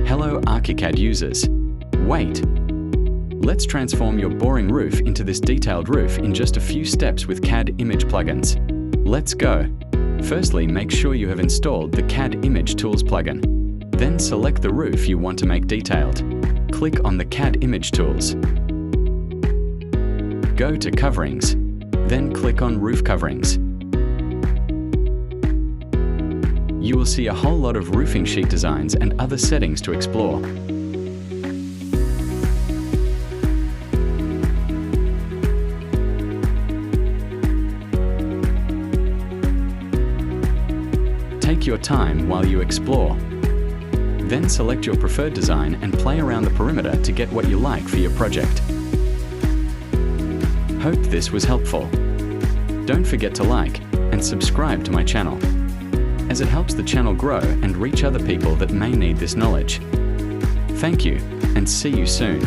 Hello Archicad users. Wait! Let's transform your boring roof into this detailed roof in just a few steps with Cadimage plugins. Let's go! Firstly, make sure you have installed the Cadimage Tools plugin. Then select the roof you want to make detailed. Click on the Cadimage Tools. Go to Coverings, then click on Roof Coverings. You will see a whole lot of roofing sheet designs and other settings to explore. Take your time while you explore. Then select your preferred design and play around the perimeter to get what you like for your project. Hope this was helpful. Don't forget to like and subscribe to my channel, as it helps the channel grow and reach other people that may need this knowledge. Thank you, and see you soon.